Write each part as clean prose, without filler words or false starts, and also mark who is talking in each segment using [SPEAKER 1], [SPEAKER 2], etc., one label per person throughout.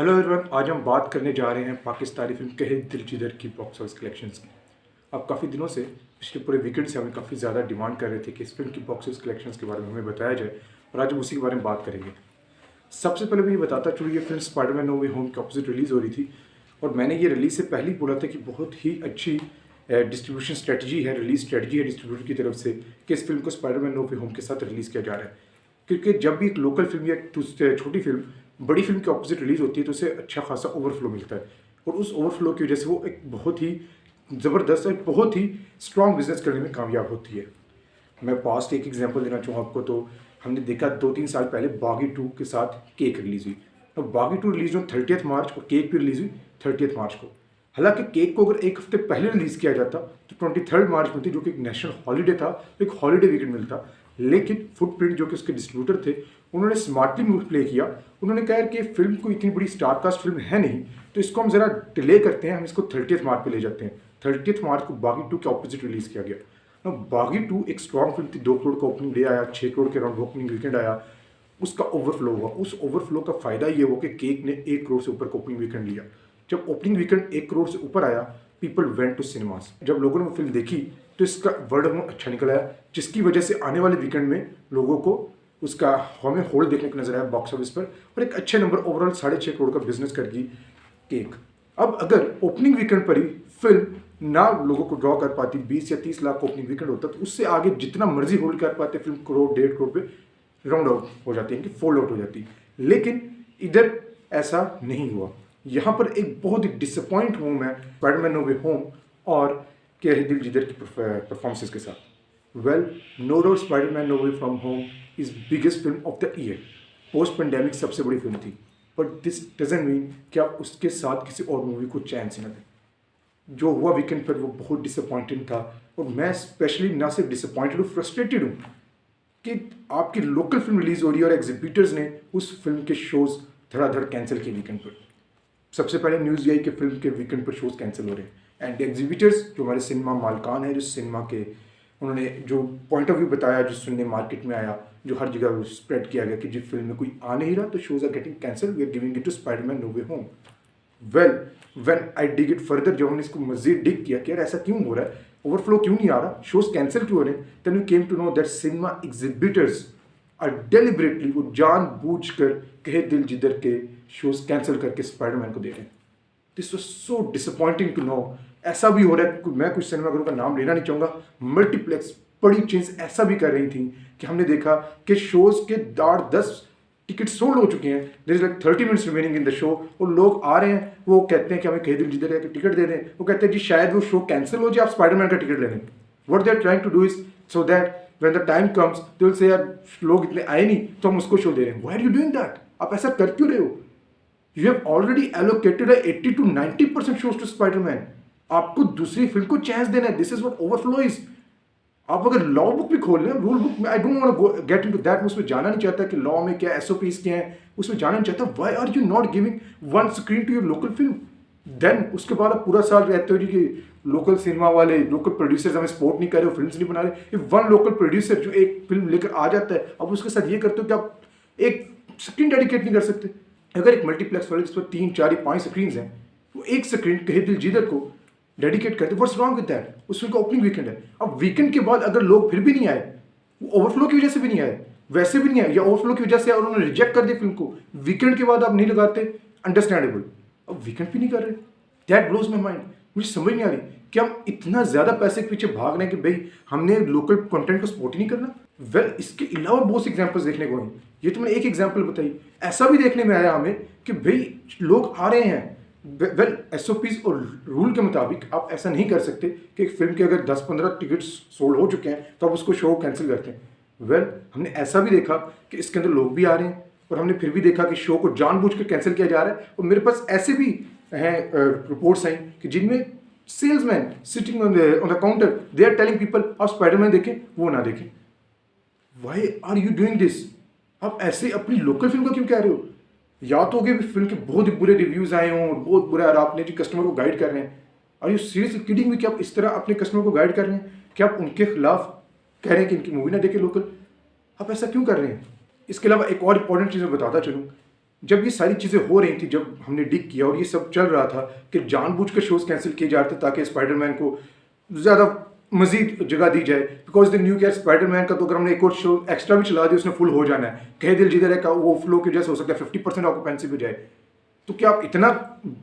[SPEAKER 1] Hello everyone, आज हम बात करने जा रहे हैं पाकिस्तानी फिल्म कहे दिल जिधर की बॉक्स ऑफिस कलेक्शंस की। अब काफ़ी दिनों से पिछले पूरे वीकेंड से हमें काफ़ी ज़्यादा डिमांड कर रहे थे कि इस फिल्म की बॉक्स ऑफिस कलेक्शंस के बारे में हमें बताया जाए, और आज हम उसी के बारे में बात करेंगे। सबसे पहले मैं ये बताता चलूँ, ये film Spiderman no way home के ऑपोजिट रिलीज़ हो रही थी, और मैंने ये रिलीज़ से पहले ही बोला था कि बहुत ही अच्छी डिस्ट्रीब्यूशन स्ट्रेटजी है, रिलीज स्ट्रेटजी है डिस्ट्रीब्यूटर की तरफ से कि इस फिल्म को स्पाइडरमैन नो वे होम के साथ रिलीज़ किया जा रहा है। क्योंकि जब भी एक लोकल फिल्म या छोटी फिल्म बड़ी फिल्म के ऑपोजिट रिलीज़ होती है तो उसे अच्छा खासा ओवरफ्लो मिलता है, और उस ओवरफ्लो की वजह से वो एक बहुत ही ज़बरदस्त और बहुत ही स्ट्रॉन्ग बिजनेस करने में कामयाब होती है। मैं पास्ट एक एग्जांपल देना चाहूँ आपको, तो हमने देखा 2-3 साल पहले बागी 2 के साथ केक रिलीज़ हुई। तो बागी 2 रिलीज़ हुई 30 मार्च और केक भी रिलीज़ हुई 30 मार्च को। हालांकि केक को अगर एक हफ्ते पहले रिलीज़ किया जाता तो 23 मार्च में थी, जो कि एक नेशनल हॉलीडे था, तो एक हॉलीडे वीकेंड मिलता। लेकिन फुटप्रिंट जो कि उसके डिस्ट्रीब्यूटर थे, उन्होंने स्मार्टली मूव प्ले किया। उन्होंने कहा कि फिल्म को इतनी बड़ी स्टारकास्ट फिल्म है नहीं, तो इसको हम ज़रा डिले करते हैं, हम इसको 30 मार्च पे ले जाते हैं। 30 मार्च को बागी 2 के ऑपोजिट रिलीज़ किया गया। बागी 2 एक स्ट्रॉन्ग फिल्म थी, 2 करोड़ का ओपनिंग डे आया, 6 करोड़ के अराउंड ओपनिंग वीकेंड आया, उसका ओवरफ्लो हुआ। उस ओवरफ्लो का फायदा ये हुआ कि केक ने 1 करोड़ से ऊपर का ओपनिंग वीकेंड लिया। जब ओपनिंग वीकेंड 1 करोड़ से ऊपर आया, पीपल वेंट टू सिनेमास। जब लोगों ने वो फिल्म देखी तो इसका वर्ड ऑफ माउथ अच्छा निकल आया, जिसकी वजह से आने वाले वीकेंड में लोगों को उसका हमें होल्ड देखने को नजर आया बॉक्स ऑफिस पर, और एक अच्छे नंबर ओवरऑल 6.5 करोड़ का बिजनेस कर गई केक। अब अगर ओपनिंग वीकेंड पर ही फिल्म ना लोगों को ड्रॉ कर पाती, 20 या 30 लाख का ओपनिंग वीकेंड होता, तो उससे आगे जितना मर्जी होल्ड कर पाते फिल्म, करोड़ 1.5 करोड़ पे राउंड आउट हो जाती है, फोल्ड आउट हो जाती। लेकिन इधर ऐसा नहीं हुआ। यहाँ पर एक बहुत ही डिसअपॉइंट हूँ मैं स्पाइडरमैन नो वे होम और कहे दिल जिधर की परफॉर्मेंसेस के साथ। Well, no doubt Spiderman no way from home is biggest film of the year. Post pandemic सबसे बड़ी फिल्म थी, बट दिस डजंट मीन कि आप उसके साथ किसी और मूवी को चैन से न दें। जो हुआ वीकेंड पर वो बहुत डिसअपॉइंटिंग था, और मैं स्पेशली ना सिर्फ डिसअपॉइंटेड हूँ, फ्रस्ट्रेटेड हूँ कि आपकी लोकल फिल्म रिलीज हो रही है और एग्जीबिटर्स ने उस फिल्म के शोज धड़ाधड़ कैंसिल किए वीकेंड पर। सबसे पहले न्यूज़ ये आई कि फिल्म के वीकेंड पर शोज कैंसिल हो रहे हैं, एंड एग्जीबिटर्स जो हमारे सिनेमा मालकान है, जो सिनेमा के, उन्होंने जो पॉइंट ऑफ व्यू बताया, जो सुनने मार्केट में आया, जो हर जगह स्प्रेड किया गया कि जिस फिल्म में कोई आ नहीं रहा तो shows are getting cancelled, we are giving it to Spiderman no way home. Well, when I dig it further, जब हमने इसको मजीद डिग किया कि यार ऐसा क्यों हो रहा है, ओवरफ्लो क्यों नहीं आ रहा, शोज कैंसिल क्यों हो रहे हैं, then we came to know that cinema exhibitors are deliberately, वो जानबूझकर कहे दिल जिधर के शोज कैंसिल करके स्पाइडरमैन को दे रहे हैं। This was so disappointing to know. ऐसा भी हो रहा है, मैं कुछ सिनेमाघरों का नाम लेना नहीं चाहूँगा, मल्टीप्लेक्स बड़ी चेन्स ऐसा भी कर रही थी कि हमने देखा कि शोज के 8-10 टिकट सोल्ड हो चुके हैं, there is like 30 minutes remaining in the show, और लोग आ रहे हैं, वो कहते हैं कि हमें कहे दिल जिधर है के टिकट दे रहे हैं, वो कहते हैं जी शायद वो शो कैंसिल हो जाए, आप स्पाइडरमैन का टिकट ले लें। What they are trying to do is so that when the time comes they will say यार लोग इतने आए नहीं तो हम उसको शो दे रहे हैं। Why are you doing that? आप ऐसा कर क्यों रहे हो? You have already allocated a 80 to 90% shows to Spider-Man. आपको दूसरी फिल्म को चांस देना है। This is what overflow is. आप अगर लॉ बुक भी खोल लें, रूल बुक में, I don't want to get into that, मैं उसमें जाना नहीं चाहता कि लॉ में क्या एसओपीज क्या हैं, उसमें जाना नहीं चाहता। Why are you not giving one screen to your local film? Then उसके बाद आप पूरा साल रहते हो जी कि लोकल सिनेमा वाले, लोकल प्रोड्यूसर्स हमें सपोर्ट नहीं कर रहे हो, फिल्म नहीं बना रहे। इफ वन लोकल प्रोड्यूसर जो एक फिल्म लेकर आ जाता है, अब उसके साथ ये करते हो कि आप एक स्क्रीन डेडिकेट नहीं कर सकते। अगर एक मल्टीप्लेक्स वाले जिस पर 3, 4, 5 स्क्रीन हैं, वो एक स्क्रीन कहे दिल जिधर को डेडिकेट करते, व्हाट्स रॉन्ग विद दैट? उस फिल्म का ओपनिंग वीकेंड है। अब वीकेंड के बाद अगर लोग फिर भी नहीं आए, वो ओवरफ्लो की वजह से भी नहीं आए, वैसे भी नहीं आए, या ओवरफ्लो की वजह से उन्होंने रिजेक्ट कर दी फिल्म को, वीकेंड के बाद आप नहीं लगाते, अंडरस्टैंडेबल। अब वीकेंड भी नहीं कर रहे, दैट ब्लोज माई माइंड। मुझे समझ नहीं आ रही कि हम इतना ज्यादा पैसे के पीछे भाग रहे हैं कि भाई हमने लोकल कंटेंट को सपोर्ट ही नहीं करना। वेल, इसके अलावा बहुत से एग्जांपल्स देखने को हैं, ये तो मैंने एक एग्जांपल बताई। ऐसा भी देखने में आया हमें कि भाई लोग आ रहे हैं, वेल एसओपीज और रूल के मुताबिक आप ऐसा नहीं कर सकते कि एक फिल्म के अगर 10-15 टिकट्स सोल्ड हो चुके हैं तो आप उसको शो कैंसिल करते हैं। वेल, हमने ऐसा भी देखा कि इसके अंदर लोग भी आ रहे हैं, और हमने फिर भी देखा कि शो को जानबूझकर कैंसिल किया जा रहा है। और मेरे पास ऐसे भी हैं रिपोर्ट्स आई कि जिनमें salesman sitting on the counter, they are telling people आप स्पाइडरमैन देखें, वो ना देखें। Why are you doing this? आप ऐसे अपनी लोकल फिल्म को क्यों कह रहे हो? या तो कि फिल्म के बहुत ही बुरे रिव्यूज आए हों, बहुत बुरा, और आपने जी कस्टमर को गाइड कर रहे हैं। Are you seriously kidding me कि आप इस तरह अपने कस्टमर को गाइड कर रहे हैं कि आप उनके खिलाफ कह रहे हैं कि इनकी मूवी ना देखे लोकल? आप ऐसा क्यों कर रहे हैं? इसके अलावा एक और इंपॉर्टेंट चीज़ मैं बताता चलूँ, जब ये सारी चीज़ें हो रही थी, जब हमने डिग किया और ये सब चल रहा था कि जानबूझ के शोज़ कैंसिल किए जा रहे थे ताकि स्पाइडरमैन को ज़्यादा मजीद जगह दी जाए, because the new care Spiderman का तो अगर हमने एक और शो एक्स्ट्रा भी चला दिया उसने फुल हो जाना है, कहे दिल जिधर है का वो फ्लो की वजह से हो सकता है 50% ऑक्यूपेंसी पे जाए। तो क्या आप इतना,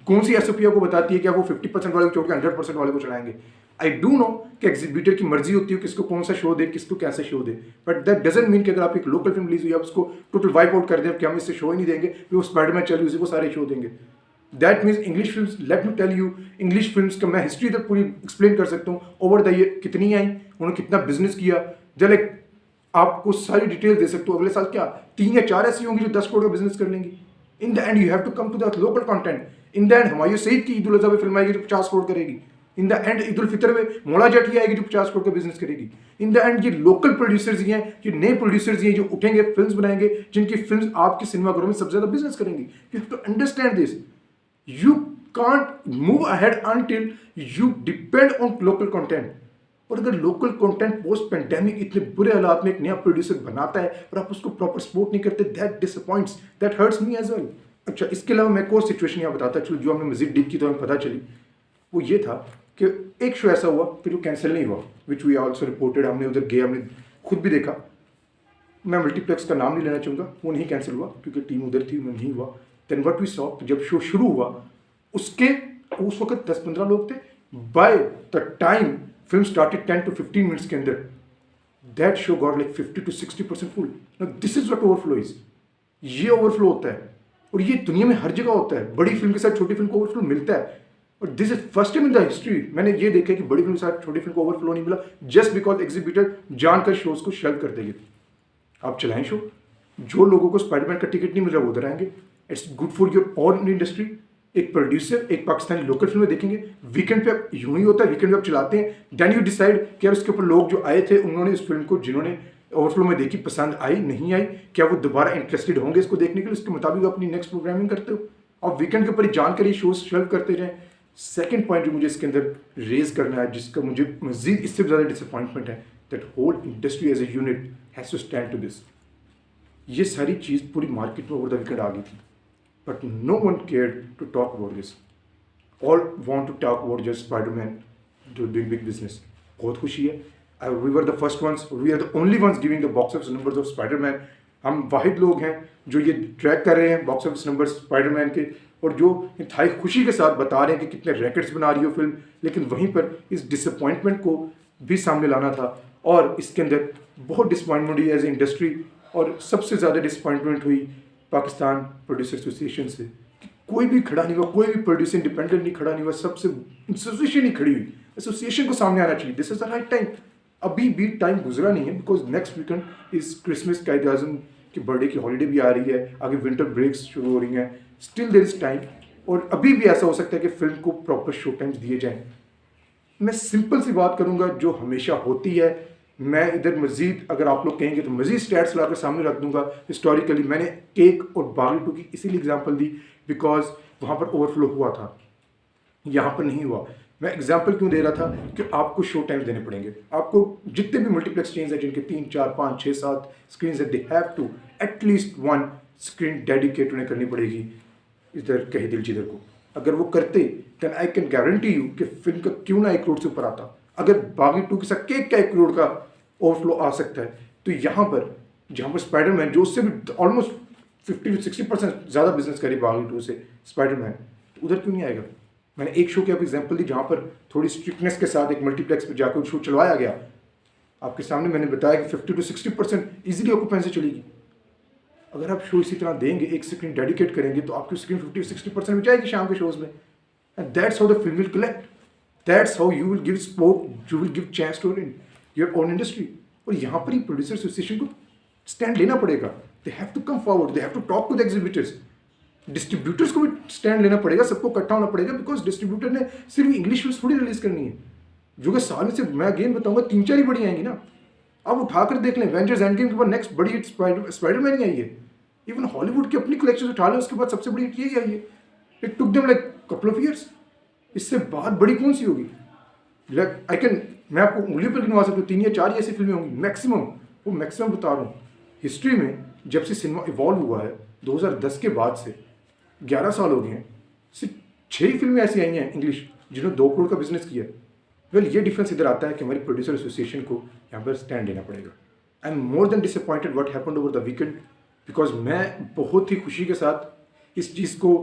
[SPEAKER 1] कौन सी एसओपी को बताती है कि आप वो 50% वाले को छोड़ के 100% वाले को चलाएंगे? आई डू नो कि एग्जीबिटर की मर्जी होती है किसको कौन सा शो दे, किसको कैसे show they, but that doesn't mean कि अगर आप एक लोकल फिल्म रिलीज हुई आप उसको टोटल वाइप आउट कर दें कि हम इससे शो ही नहीं देंगे, फिर वो स्पाइडरमैन चल रही उसी को सारे शो देंगे। That means English film, let me tell you, English film का मैं हिस्ट्री तक पूरी एक्सप्लेन कर सकता हूँ। ओवर द ईयर कितनी आई, उन्होंने कितना बिजनेस किया, जो लाइक आपको सारी डिटेल दे सकता हूँ। अगले साल क्या 3 या 4 ऐसी होंगी जो 10 करोड़ का बिजनेस कर लेंगी। In the end you have to come to the local content. In the end Humayun Saeed की ईद उल अज़हा में फिल्म आएगी जो 50 करोड़ करेगी। इन द एंड ईद उल फितर में मोला जटी आएगी जो 50 करोड़ का बिजनेस करेगी। इन द एंड ये लोकल प्रोड्यूसर्स ही हैं, ये नए प्रोड्यूसर्स ही हैं जो उठेंगे, फिल्म्स बनाएंगे, जिनकी फिल्म्स आपके सिनेमाघरों में सबसे ज्यादा बिजनेस करेंगी। You have to understand this. You can't move ahead until you depend on local content. और अगर लोकल कंटेंट पोस्ट पेंडेमिक इतने बुरे हालात में एक नया प्रोड्यूसर बनाता है और आप उसको प्रॉपर सपोर्ट नहीं करते, that disappoints, that hurts me as well. अच्छा, इसके अलावा मैं एक और सिचुएशन यहाँ बताता चलूँ जो हमें मजीद डिग की तो हमें पता चली। वो ये था कि एक शो ऐसा हुआ फिर वो कैंसिल नहीं हुआ, विच वी ऑल्सो रिपोर्टेड। हमने उधर गए, हमने खुद भी देखा। मैं मल्टीप्लेक्स का नाम नहीं लेना चाहूँगा, वो नहीं कैंसिल हुआ क्योंकि टीम उधर थी, उन्हें नहीं हुआ। देन व्हाट वी सॉ, जब शो शुरू हुआ उसके उस वक्त 10-15 लोग थे। By the time film started 10 to 15 minutes के अंदर that show got like 50 to 60% full. This is what overflow is. ये ओवरफ्लो होता है और ये दुनिया में हर जगह होता है। बड़ी फिल्म के साथ छोटी फिल्म को ओवरफ्लो मिलता है और this is first time in the history मैंने ये देखा कि बड़ी फिल्म के साथ छोटी फिल्म को ओवरफ्लो नहीं मिला, जस्ट बिकॉज एग्जीबिटर जानकर शोज को शेल्फ कर देंगे। आप चलाएं शो, जो लोगों को स्पाइडरमैन का टिकट नहीं मिल रहा वो उधर आएंगे। It's good for your own industry. एक प्रोड्यूसर एक पाकिस्तानी लोकल फिल्में देखेंगे, वीकेंड पे आप यूं ही होता है, वीकेंड पे आप चलाते हैं, देन यू डिसाइड कि यार उसके ऊपर लोग जो आए थे उन्होंने इस फिल्म को, जिन्होंने ओवरफ्लो में देखी, पसंद आई नहीं आई, क्या वो दोबारा इंटरेस्टेड होंगे इसको देखने के लिए, उसके मुताबिक अपनी नेक्स्ट प्रोग्रामिंग करते हो। आप वीकेंड के ऊपर ही जानकर ये शोज शेल्व करते जाएं। सेकेंड पॉइंट जो मुझे इसके अंदर रेज करना है, जिसका मुझे मजीद इससे ज़्यादा डिसअपॉइंटमेंट है, that whole industry as a unit has to stand to this. ये सारी चीज़ पूरी मार्केट में ओवर द वीकेंड आ गई थी, but no one cared to talk about this. All want to talk about just Spiderman doing big business. बहुत खुशी है, we were the first ones, we are the only ones giving the box office numbers of Spider-Man। हम वाहिद लोग हैं जो ये track कर रहे हैं बॉक्स ऑफिस नंबर्स स्पाइडरमैन के, और जो इंतहाई खुशी के साथ बता रहे हैं कि कितने रैकेट्स बना रही हो फिल्म। लेकिन वहीं पर इस डिसअपॉइंटमेंट को भी सामने लाना था, और इसके अंदर बहुत डिसअपॉइंटमेंट हुई एज ए इंडस्ट्री। और सबसे ज़्यादा डिसअपॉइंटमेंट हुई पाकिस्तान प्रोड्यूसर एसोसिएशन से। कोई भी खड़ा नहीं हुआ, कोई भी प्रोड्यूसर इंडिपेंडेंट नहीं खड़ा नहीं हुआ, सबसे एसोसिएशन ही खड़ी हुई। एसोसिएशन को सामने आना चाहिए, this is the right time. अभी भी टाइम गुजरा नहीं है, बिकॉज नेक्स्ट वीकेंड इस क्रिसमस कायद आज़म की बर्थडे की हॉलीडे भी आ रही है, आगे विंटर ब्रेक्स शुरू हो रही हैं, स्टिल देयर इज टाइम। और अभी भी ऐसा हो सकता है कि फिल्म को प्रॉपर शो टाइम्स दिए जाएं। मैं सिंपल सी बात करूंगा जो हमेशा होती है। मैं इधर मजीद अगर आप लोग कहेंगे तो मजीद स्टैट्स लाकर सामने रख दूंगा। हिस्टोरिकली मैंने केक और बागी 2 की इसीलिए एग्जांपल दी बिकॉज वहाँ पर ओवरफ्लो हुआ था, यहाँ पर नहीं हुआ। मैं एग्जांपल क्यों दे रहा था कि आपको शो टाइम्स देने पड़ेंगे। आपको जितने भी मल्टीप्लेक्स चेन्स हैं जिनके 3, 4, 5, 6, 7 स्क्रीन है, they have to at least 1 screen dedicate उन्हें करनी पड़ेगी इधर कहे दिल जिधर को। अगर वो करते then I can guarantee you कि फिल्म का क्यों ना 1 करोड़ से ऊपर आता। अगर बागी 2 के साथ केक का 1 करोड़ का ओवरफ्लो आ सकता है, तो यहाँ पर जहाँ पर स्पाइडरमैन जो उससे भी ऑलमोस्ट 50 to 60% ज़्यादा बिजनेस करी बागी 2 से स्पाइडरमैन, तो उधर क्यों नहीं आएगा। मैंने एक शो की आप एग्जांपल दी जहाँ पर थोड़ी स्ट्रिक्टनेस के साथ एक मल्टीप्लेक्स पर जाकर शो चलवाया गया। आपके सामने मैंने बताया कि 50 to 60% ईजिली ऑक्यूपेंसी चलेगी। अगर आप शो इसी तरह देंगे, एक स्क्रीन डेडिकेट करेंगे, तो आपकी स्क्रीन 50 to 60% में जाएगी शाम के शोज में। And that's how the film will collect, that's how you will give support, you will give chance to your own industry. और यहाँ पर ही प्रोड्यूसर एसोसिएशन को स्टैंड लेना पड़ेगा। They have to come forward, they have to talk to the exhibitors. Distributors को भी stand लेना पड़ेगा, सबको इकट्ठा होना पड़ेगा, बिकॉज डिस्ट्रीब्यूटर ने सिर्फ इंग्लिश फिल्म थोड़ी रिलीज करनी है। जो कि साल में से मैं अगेन बताऊंगा 3-4 ही बड़ी आएंगी ना। अब उठाकर देख लें, एवेंजर्स एंड गेम के बाद नेक्स्ट बड़ी हिट स्पाइडरमैन ही आई है। इवन हॉलीवुड की अपनी कलेक्शन उठा लें, उसके बाद सबसे बड़ी हिट यही आई है। It took them like couple of years. इससे बात बड़ी कौन सी होगी। मैं आपको उंगली पर गिनवा सकता हूँ 3 या 4 ऐसी फिल्में होंगी मैक्सिमम, वो मैक्सिमम बता रहा हूँ। हिस्ट्री में जब से सिनेमा इवॉल्व हुआ है 2010 के बाद से 11 साल हो गए हैं, सिर्फ 6 ही फिल्में ऐसी आई हैं इंग्लिश जिन्होंने 2 करोड़ का बिजनेस किया है। वेल ये डिफरेंस इधर आता है कि हमारी प्रोड्यूसर एसोसिएशन को यहाँ पर स्टैंड लेना पड़ेगा। I am more than disappointed what happened over the weekend, because मैं बहुत ही खुशी के साथ इस चीज़ को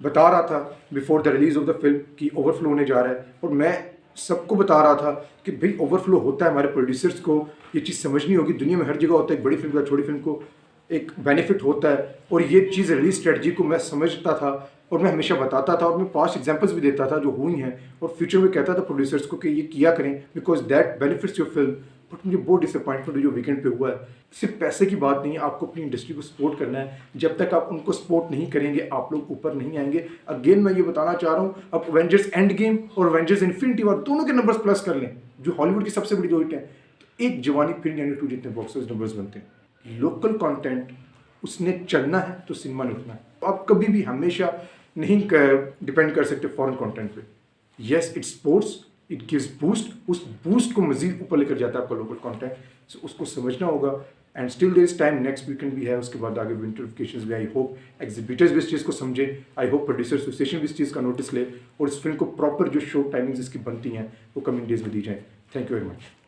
[SPEAKER 1] बता रहा था before the release of the film कि ओवरफ्लो होने जा रहा है, और मैं सबको बता रहा था कि भाई ओवरफ्लो होता है, हमारे प्रोड्यूसर्स को ये चीज़ समझनी होगी। दुनिया में हर जगह होता है, एक बड़ी फिल्म का छोटी फिल्म को एक बेनिफिट होता है, और ये चीज़ रिलीज स्ट्रेटजी को मैं समझता था और मैं हमेशा बताता था, और मैं पास्ट एग्जांपल्स भी देता था जो हुई हैं, और फ्यूचर में कहता था प्रोड्यूसर्स को कि ये किया करें because that benefits your film. But मुझे बहुत डिसअपॉइंटमेंट जो वीकेंड पे हुआ है, सिर्फ पैसे की बात नहीं है, आपको अपनी इंडस्ट्री को सपोर्ट करना है। जब तक आप उनको सपोर्ट नहीं करेंगे आप लोग ऊपर नहीं आएंगे। अगेन मैं ये बताना चाह रहा हूँ, अब एवेंजर्स एंड गेम और एवेंजर्स इन्फिनिटी वॉर दोनों के नंबर्स प्लस कर लें, जो हॉलीवुड की सबसे बड़ी 2 हिट हैं, एक जवानी फिर यानी 2 जितने बॉक्स ऑफिस नंबर्स बनते हैं। लोकल कंटेंट उसने चलना है तो सिनेमा ने उठना है। आप कभी भी हमेशा नहीं डिपेंड कर सकते फॉरेन कंटेंट पे। Yes it's sports, it gives boost, उस बूस्ट को मजीद ऊपर लेकर जाता है आपका लोकल कंटेंट। सो उसको समझना होगा। And still there is time, next weekend भी है, उसके बाद आगे विंटर वेकेशंस भी। आई होप एग्जिबिटर्स भी इस चीज़ को समझे, आई होप प्रोड्यूसर एसोसिएशन भी इस चीज़ का नोटिस ले, और इस फिल्म को प्रॉपर जो शो टाइमिंग्स इसकी बनती हैं वो कमिंग डेज में दी जाए। Thank you very much.